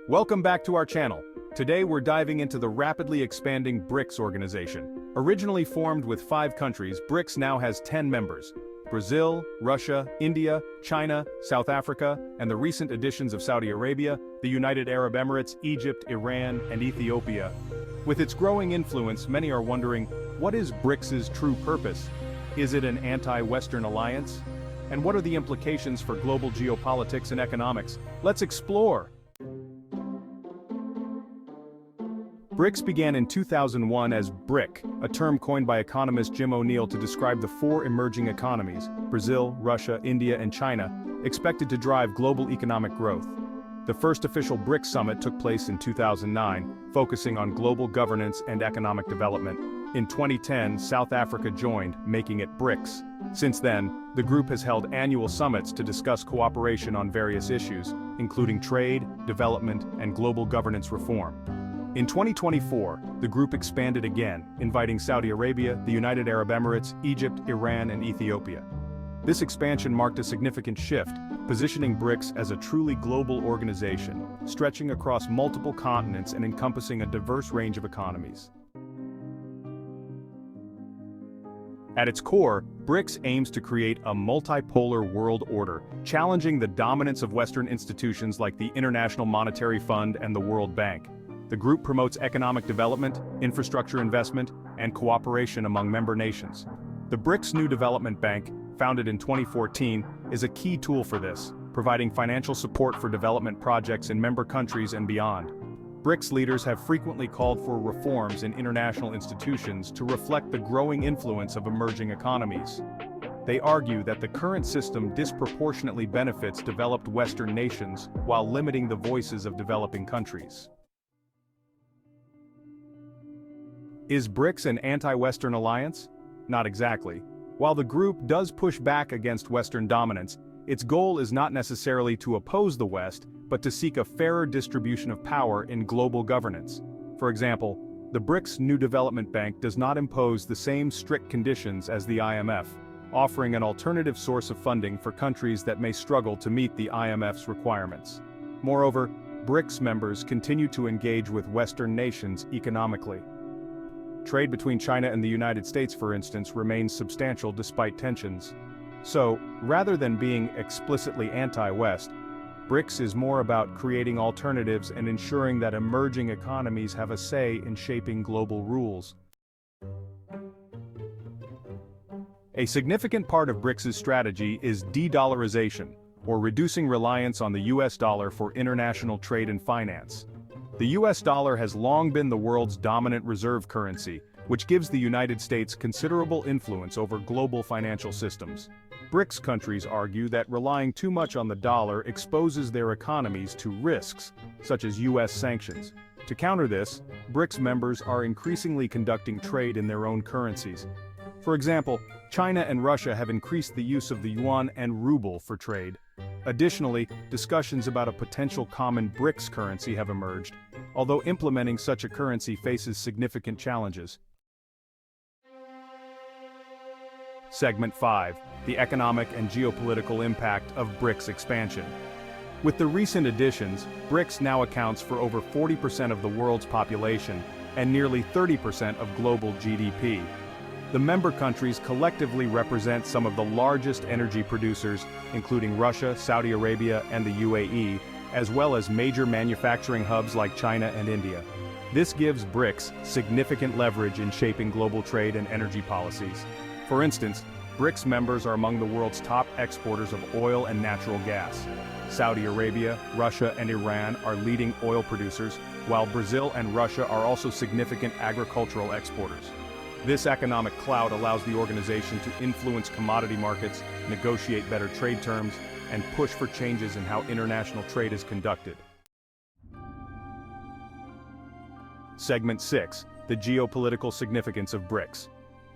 Welcome back to our channel. Today we're diving into the rapidly expanding BRICS organization. Originally formed with 5 countries, BRICS now has 10 members. Brazil, Russia, India, China, South Africa, and the recent additions of Saudi Arabia, the United Arab Emirates, Egypt, Iran, and Ethiopia. With its growing influence, many are wondering, what is BRICS's true purpose? Is it an anti-Western alliance? And what are the implications for global geopolitics and economics? Let's explore! BRICS began in 2001 as BRIC, a term coined by economist Jim O'Neill to describe the 4 emerging economies, Brazil, Russia, India, and China, expected to drive global economic growth. The first official BRICS summit took place in 2009, focusing on global governance and economic development. In 2010, South Africa joined, making it BRICS. Since then, the group has held annual summits to discuss cooperation on various issues, including trade, development, and global governance reform. In 2024, the group expanded again, inviting Saudi Arabia, the United Arab Emirates, Egypt, Iran, and Ethiopia. This expansion marked a significant shift, positioning BRICS as a truly global organization, stretching across multiple continents and encompassing a diverse range of economies. At its core, BRICS aims to create a multipolar world order, challenging the dominance of Western institutions like the International Monetary Fund and the World Bank. The group promotes economic development, infrastructure investment, and cooperation among member nations. The BRICS New Development Bank, founded in 2014, is a key tool for this, providing financial support for development projects in member countries and beyond. BRICS leaders have frequently called for reforms in international institutions to reflect the growing influence of emerging economies. They argue that the current system disproportionately benefits developed Western nations while limiting the voices of developing countries. Is BRICS an anti-Western alliance? Not exactly. While the group does push back against Western dominance, its goal is not necessarily to oppose the West, but to seek a fairer distribution of power in global governance. For example, the BRICS New Development Bank does not impose the same strict conditions as the IMF, offering an alternative source of funding for countries that may struggle to meet the IMF's requirements. Moreover, BRICS members continue to engage with Western nations economically. Trade between China and the United States, for instance, remains substantial despite tensions. So, rather than being explicitly anti-West, BRICS is more about creating alternatives and ensuring that emerging economies have a say in shaping global rules. A significant part of BRICS's strategy is de-dollarization, or reducing reliance on the US dollar for international trade and finance. The US dollar has long been the world's dominant reserve currency, which gives the United States considerable influence over global financial systems. BRICS countries argue that relying too much on the dollar exposes their economies to risks, such as US sanctions. To counter this, BRICS members are increasingly conducting trade in their own currencies. For example, China and Russia have increased the use of the yuan and ruble for trade. Additionally, discussions about a potential common BRICS currency have emerged, although implementing such a currency faces significant challenges. Segment 5. The economic and geopolitical impact of BRICS expansion. With the recent additions, BRICS now accounts for over 40% of the world's population and nearly 30% of global GDP. The member countries collectively represent some of the largest energy producers, including Russia, Saudi Arabia, and the UAE, as well as major manufacturing hubs like China and India. This gives BRICS significant leverage in shaping global trade and energy policies. For instance, BRICS members are among the world's top exporters of oil and natural gas. Saudi Arabia, Russia, and Iran are leading oil producers, while Brazil and Russia are also significant agricultural exporters. This economic clout allows the organization to influence commodity markets, negotiate better trade terms, and push for changes in how international trade is conducted. Segment 6. The geopolitical significance of BRICS.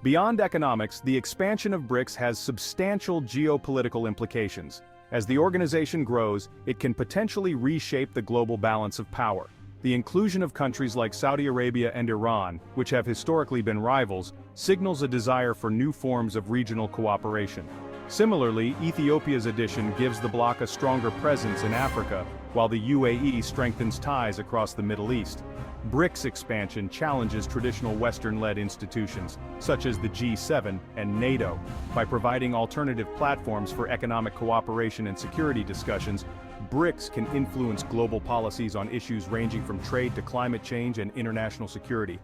Beyond economics, the expansion of BRICS has substantial geopolitical implications. As the organization grows, it can potentially reshape the global balance of power. The inclusion of countries like Saudi Arabia and Iran, which have historically been rivals, signals a desire for new forms of regional cooperation. Similarly, Ethiopia's addition gives the bloc a stronger presence in Africa, while the UAE strengthens ties across the Middle East. BRICS expansion challenges traditional Western-led institutions, such as the G7 and NATO, by providing alternative platforms for economic cooperation and security discussions. BRICS can influence global policies on issues ranging from trade to climate change and international security.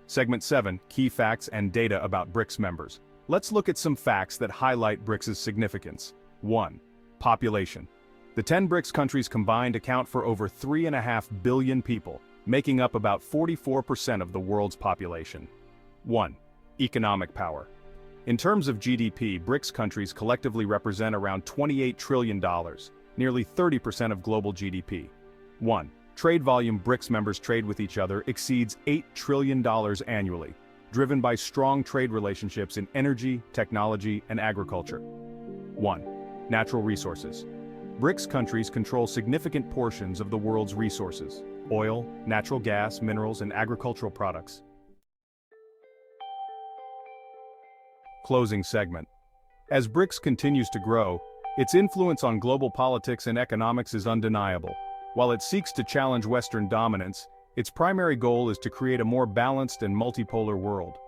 Segment 7, Key Facts and Data about BRICS members. Let's look at some facts that highlight BRICS' significance. 1. Population. The 10 BRICS countries combined account for over 3.5 billion people, making up about 44% of the world's population. 1. Economic power. In terms of GDP, BRICS countries collectively represent around $28 trillion, nearly 30% of global GDP. 1. Trade volume. BRICS members trade with each other exceeds $8 trillion annually, driven by strong trade relationships in energy, technology, and agriculture. 1. Natural resources. BRICS countries control significant portions of the world's resources: oil, natural gas, minerals, and agricultural products. Closing segment. As BRICS continues to grow, its influence on global politics and economics is undeniable. While it seeks to challenge Western dominance, its primary goal is to create a more balanced and multipolar world.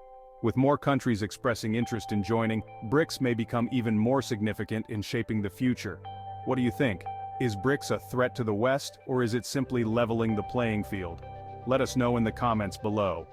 With more countries expressing interest in joining, BRICS may become even more significant in shaping the future. What do you think? Is BRICS a threat to the West, or is it simply leveling the playing field? Let us know in the comments below.